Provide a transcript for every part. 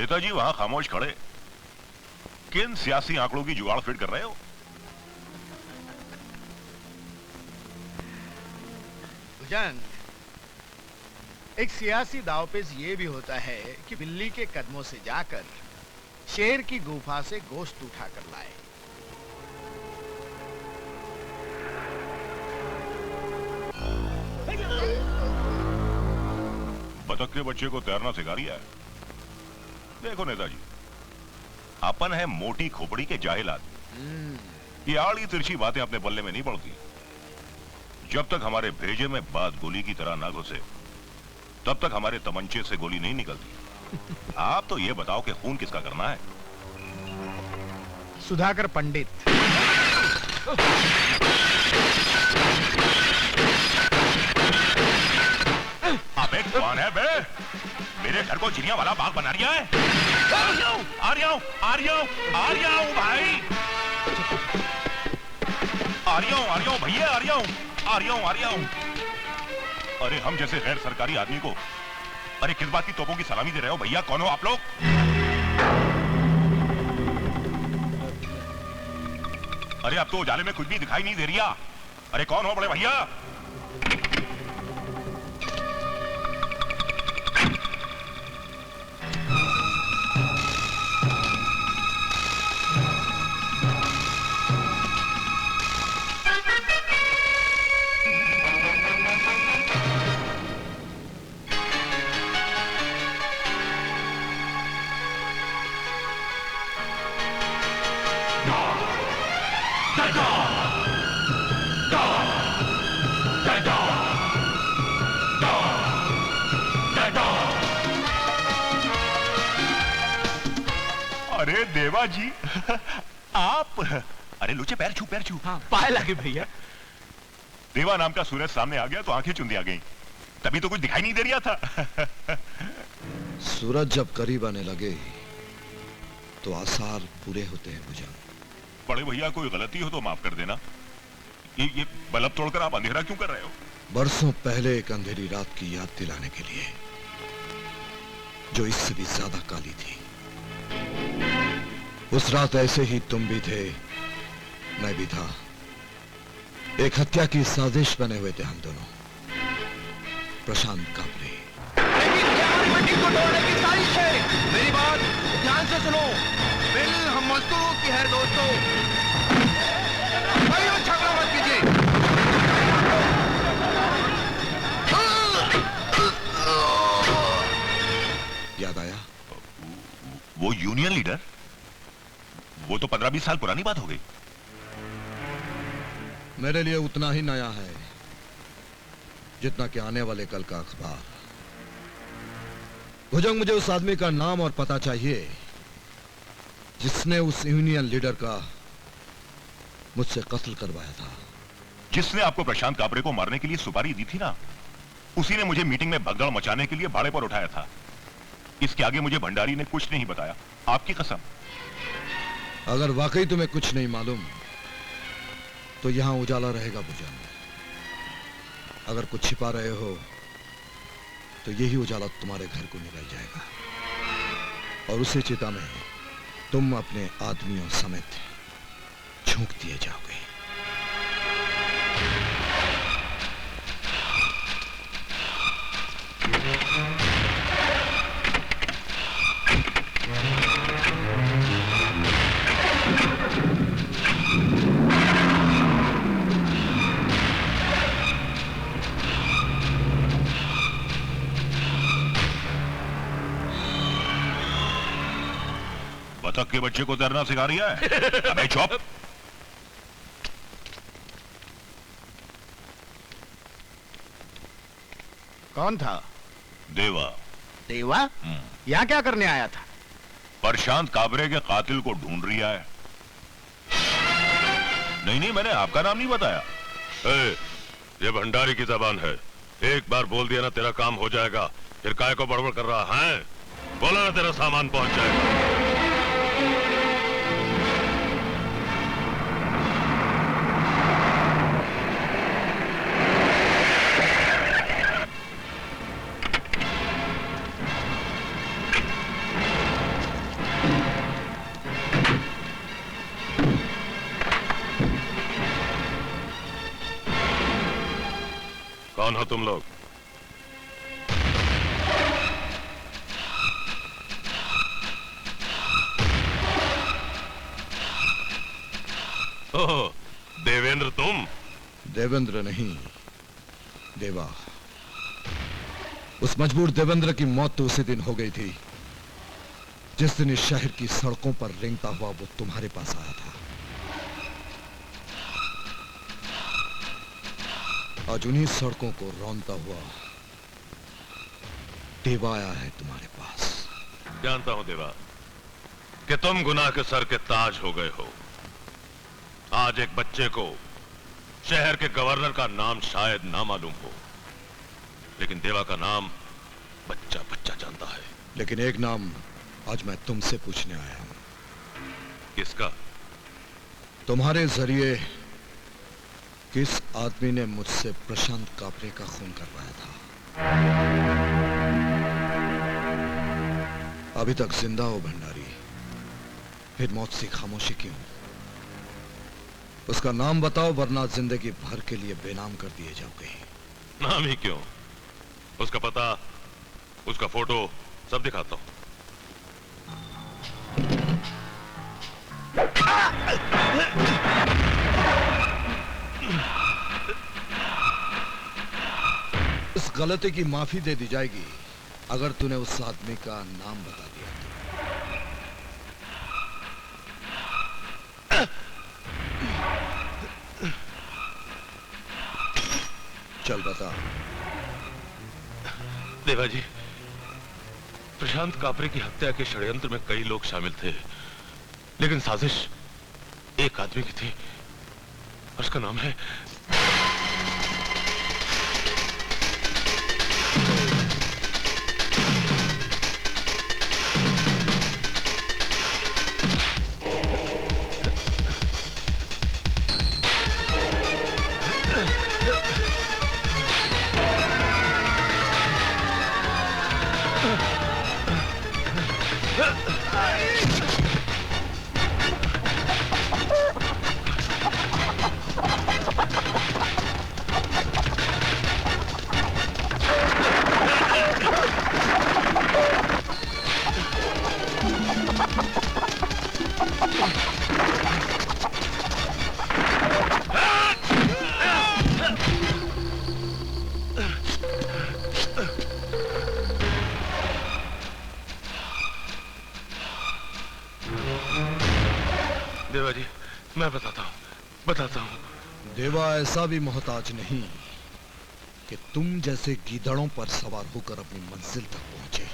नेताजी वहां खामोश खड़े किन सियासी आंकड़ों की जुगाड़ फिट कर रहे हो? भुजंग, एक सियासी दांवपेच ये भी होता है कि बिल्ली के कदमों से जाकर शेर की गुफा से गोश्त उठाकर लाए। बतख के बच्चे को तैरना सिखा रिया है। देखो नेताजी, अपन है मोटी खोपड़ी के जाहिल आदमी। ये आड़ी तिरछी बातें अपने पल्ले में नहीं पड़ती। जब तक हमारे भेजे में बात गोली की तरह ना घुसे, तब तक हमारे तमंचे से गोली नहीं निकलती। आप तो ये बताओ कि खून किसका करना है? सुधाकर पंडित। अबे कौन है बे? मेरे घर को चिड़िया वाला बाग बना रिया है। आ रहा हूं भाई, आ रहा हूं भैया, आ रहा हूं। अरे हम जैसे गैर सरकारी आदमी को अरे किस बात की तोपों की सलामी दे रहे हो भैया? कौन हो आप लोग? अरे अब तो उजाले में कुछ भी दिखाई नहीं दे रिया। अरे कौन हो बड़े भैया? अरे देवा जी आप, अरे लुचे पैर छू। हाँ, पाए लगे भैया। देवा नाम का सूरज सामने आ गया तो आंखें चुंदी आ गई। तभी तो कुछ दिखाई नहीं दे रहा था। सूरज जब करीब आने लगे तो आसार पूरे होते हैं भुजंग। बड़े भैया कोई गलती हो तो माफ कर देना। ये बल्ब तोड़कर आप अंधेरा क्यों कर रहे हो? बरसों पहले एक अंधेरी रात की याद दिलाने के लिए, जो इससे भी ज्यादा काली थी। उस रात ऐसे ही तुम भी थे, मैं भी था। एक हत्या की साजिश बने हुए थे हम दोनों। प्रशांत काबरे। मीटिंग को तोड़ने की साजिश है। मेरी बात ध्यान से सुनो। बिल हम मजदूरों की है दोस्तों। भाइयों झगड़ा मत कीजिए। याद आया? वो यूनियन लीडर, वो तो 15-20 साल पुरानी बात हो गई। मेरे लिए उतना ही नया है जितना कि आने वाले कल का अखबार। भुजंग, मुझे उस आदमी का नाम और पता चाहिए जिसने उस यूनियन लीडर का मुझसे कत्ल करवाया था। जिसने आपको प्रशांत काबरे को मारने के लिए सुपारी दी थी ना, उसी ने मुझे मीटिंग में भगदड़ मचाने के लिए भाड़े पर उठाया था। इसके आगे मुझे भंडारी ने कुछ नहीं बताया, आपकी कसम। अगर वाकई तुम्हें कुछ नहीं मालूम तो यहां उजाला रहेगा भुजंग। अगर कुछ छिपा रहे हो तो यही उजाला तुम्हारे घर को निकल जाएगा और उसी चिता में तुम अपने आदमियों समेत झोंक दिए जाओगे। बतख के बच्चे को तैरना सिखा रिया है। अबे चुप। कौन था? देवा। देवा? यहाँ क्या करने आया था? प्रशांत काबरे के कातिल को ढूंढ रिया है। नहीं, मैंने आपका नाम नहीं बताया। ये भंडारी की जबान है। एक बार बोल दिया ना तेरा काम हो जाएगा। फिर काय को बड़बड़ कर रहा है? बोला ना तेरा सामान पहुंच जाएगा। कौन हो तुम लोग? ओह, देवेंद्र तुम? देवेंद्र नहीं, देवा। उस मजबूर देवेंद्र की मौत तो उसी दिन हो गई थी जिस दिन इस शहर की सड़कों पर रेंगता हुआ वो तुम्हारे पास आया था। आज उन्हीं सड़कों को रौंदता हुआ देवा आया है तुम्हारे पास। जानता हूं देवा कि तुम गुनाह के सर के ताज हो गए हो। आज एक बच्चे को शहर के गवर्नर का नाम शायद ना मालूम हो, लेकिन देवा का नाम बच्चा बच्चा जानता है। लेकिन एक नाम आज मैं तुमसे पूछने आया हूं। किसका? तुम्हारे जरिए किस आदमी ने मुझसे प्रशांत कापरे का खून करवाया था? अभी तक जिंदा हो भंडारी, फिर मौत से खामोशी क्यों? उसका नाम बताओ, वरना जिंदगी भर के लिए बेनाम कर दिए जाओगे। नाम ही क्यों, उसका पता, उसका फोटो सब दिखाता हूं। इस गलती की माफी दे दी जाएगी अगर तूने उस आदमी का नाम बता दिया तो। चल बता। देवा जी, प्रशांत कापरे की हत्या के षड्यंत्र में कई लोग शामिल थे, लेकिन साजिश एक आदमी की थी और उसका नाम है देवा जी। मैं बताता हूं। देवा ऐसा भी मोहताज नहीं कि तुम जैसे गीदड़ों पर सवार होकर अपनी मंजिल तक पहुंचे।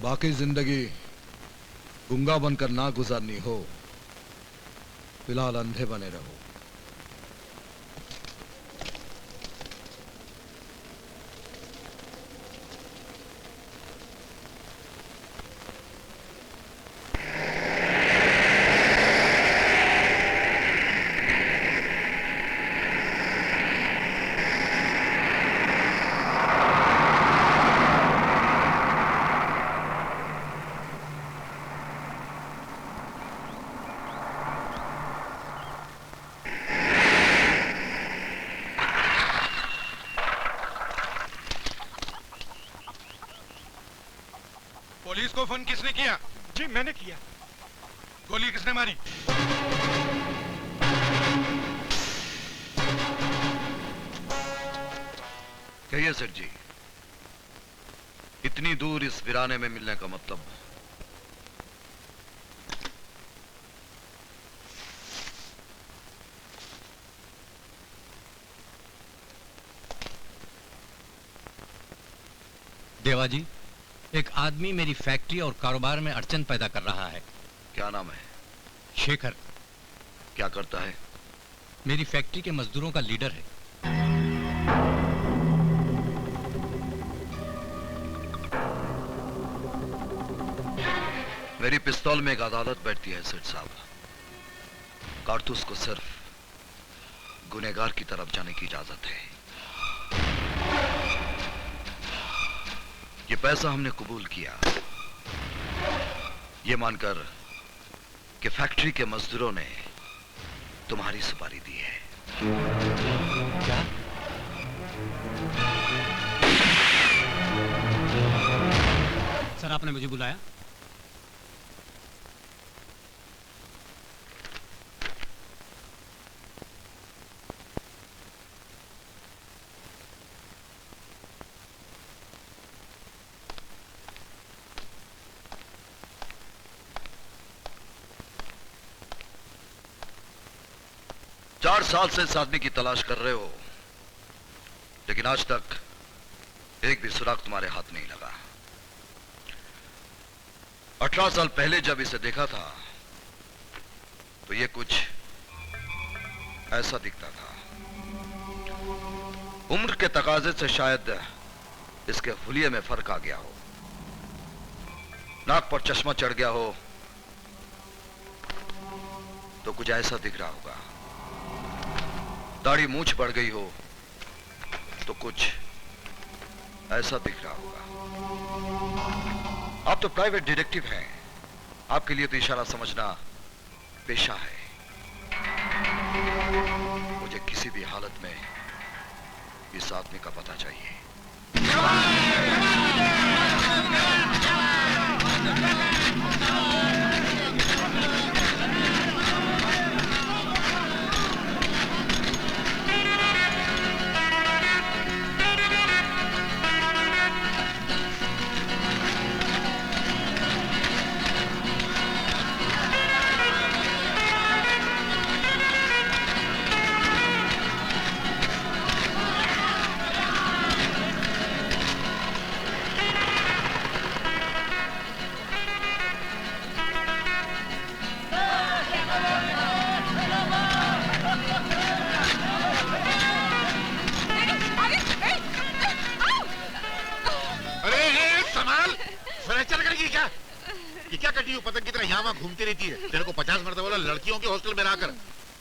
बाकी जिंदगी गुंगा बनकर ना गुजारनी हो, फिलहाल अंधे बने रहो। पुलिस को फोन किसने किया? जी मैंने किया। गोली किसने मारी? कहिए सेठ जी, इतनी दूर इस वीराने में मिलने का मतलब? देवा जी, एक आदमी मेरी फैक्ट्री और कारोबार में अड़चन पैदा कर रहा है। क्या नाम है? शेखर। क्या करता है? मेरी फैक्ट्री के मजदूरों का लीडर है। मेरी पिस्तौल में एक अदालत बैठती है सेठ साहब। कारतूस को सिर्फ गुनहगार की तरफ जाने की इजाजत है। ये पैसा हमने कबूल किया, ये मानकर कि फैक्ट्री के मजदूरों ने तुम्हारी सुपारी दी है। क्या? सर, आपने मुझे बुलाया? चार साल से इस आदमी की तलाश कर रहे हो, लेकिन आज तक एक भी सुराग तुम्हारे हाथ नहीं लगा। 18 साल पहले जब इसे देखा था तो ये कुछ ऐसा दिखता था। उम्र के तकाजे से शायद इसके हुलिये में फर्क आ गया हो, नाक पर चश्मा चढ़ गया हो, तो कुछ ऐसा दिख रहा होगा। दाढ़ी मूंछ बढ़ गई हो तो कुछ ऐसा दिख रहा होगा। आप तो प्राइवेट डिटेक्टिव हैं, आपके लिए तो इशारा समझना पेशा है। मुझे किसी भी हालत में इस आदमी का पता चाहिए। पतंग की तरह यहाँ वहाँ घूमती रहती है। तेरे को 50 मरतबा बोला लड़कियों के हॉस्टल में रहकर,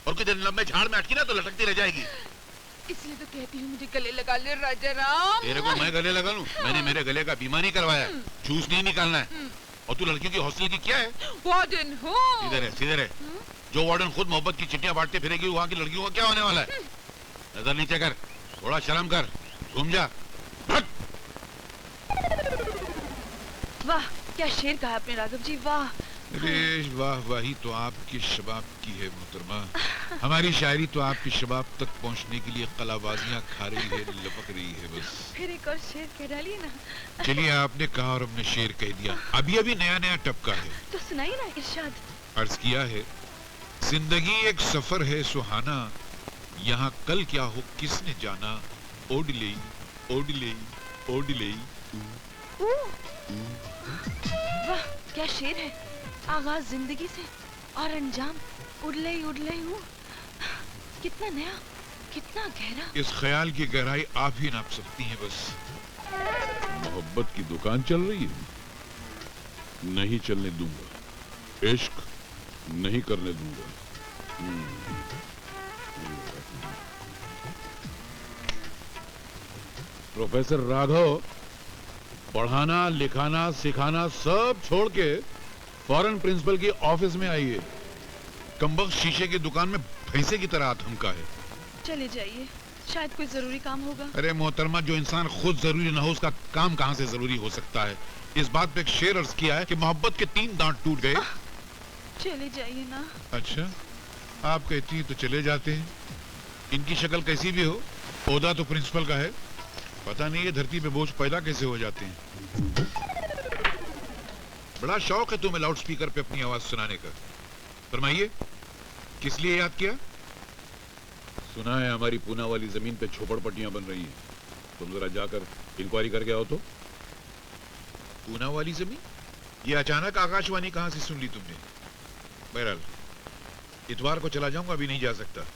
और कुछ दिन लंबे झाड़ में अटकी ना तो लटकती रह जाएगी। इसलिए तो कहती हूँ मुझे गले लगा ले राजा राम। तेरे को मैं गले लगा लूं? मैंने मेरे गले का बीमा नहीं करवाया, जूस नहीं निकालना है। और तू लड़कियों की हॉस्टल की क्या है? वार्डन हूँ। सीधे रहे। जो वार्डन खुद मोहब्बत की चिट्ठियां बांटते फिरेगी, वहाँ की लड़कियों का क्या होने वाला है? नजर नीचे कर, थोड़ा शर्म कर, घूम जा। वाह, क्या शेर कहा आपने राघव जी, वाह। अरे वाह वाही तो आपके शबाब की है मोहतरमा। हमारी शायरी तो आपके शबाब तक पहुंचने के लिए कलाबाजियां खा रही है, लपक रही है बस। फिर एक और शेर कह डालिए ना। चलिए, आपने कहा और हमने शेर कह दिया। अभी नया टपका है तो सुनाइए ना, इरशाद। अर्ज किया है, जिंदगी एक सफर है सुहाना, यहाँ कल क्या हो किसने जाना। ओडले ओडले ओडले। वाह, क्या शेर है। आगाज जिंदगी से और अंजाम उड़ले हूँ। कितना नया, कितना गहरा। इस ख्याल की गहराई आप ही नाप सकती हैं बस। मोहब्बत की दुकान चल रही है, नहीं चलने दूंगा। इश्क नहीं करने दूंगा। प्रोफेसर राघव, पढ़ाना लिखाना सिखाना सब छोड़ के फॉरेन प्रिंसिपल की ऑफिस में आइए। कमबख्त शीशे की दुकान में भैंसे की तरह थमका है। चले जाइए, शायद कोई जरूरी काम होगा। अरे मोहतरमा, जो इंसान खुद जरूरी ना हो उसका काम कहां से जरूरी हो सकता है। इस बात पे एक शेर अर्ज किया है कि मोहब्बत के 3 दांत टूट गए। चले जाइए ना। अच्छा, आप कहती हैं तो चले जाते हैं। इनकी शक्ल कैसी भी हो, ओहदा तो प्रिंसिपल का है। पता नहीं ये धरती पे बोझ पैदा कैसे हो जाते हैं। बड़ा शौक है तुम्हें लाउड स्पीकर पे अपनी आवाज सुनाने का। फरमाइए, किस लिए याद किया? सुना है हमारी पूना वाली जमीन पे झोपड़पट्टियां बन रही हैं, तुम जरा जाकर इंक्वायरी करके आओ तो। पूना वाली जमीन? ये अचानक आकाशवाणी कहां से सुन ली तुमने? बहरहाल, इतवार को चला जाऊंगा, अभी नहीं जा सकता।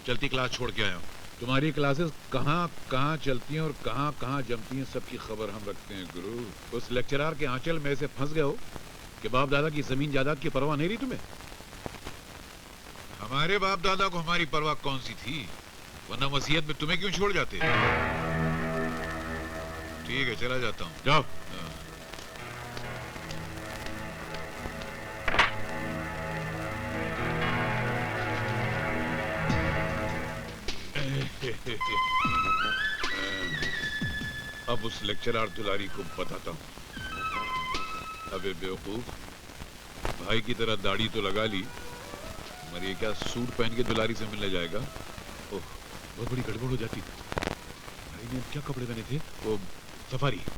चलती क्लास छोड़ के आया हूं। तुम्हारी क्लासेस कहाँ कहाँ चलती हैं और कहाँ कहाँ जमती हैं, सबकी खबर हम रखते हैं गुरु। उस लेक्चरर के आंचल में से फंस गए हो कि बाप दादा की जमीन जायदाद की परवाह नहीं रही तुम्हें। हमारे बाप दादा को हमारी परवाह कौन सी थी? वरना वसीयत में तुम्हें क्यों छोड़ जाते? ठीक है, चला जाता हूँ। जाओ। अब उस लेक्चरर दुलारी को बताता हूँ। अबे बेवकूफ, भाई की तरह दाढ़ी तो लगा ली, मगर ये क्या सूट पहन के दुलारी से मिलने जाएगा? ओह, बहुत बड़ी गड़बड़ हो जाती। भाई ने क्या कपड़े पहने थे? वो सफारी।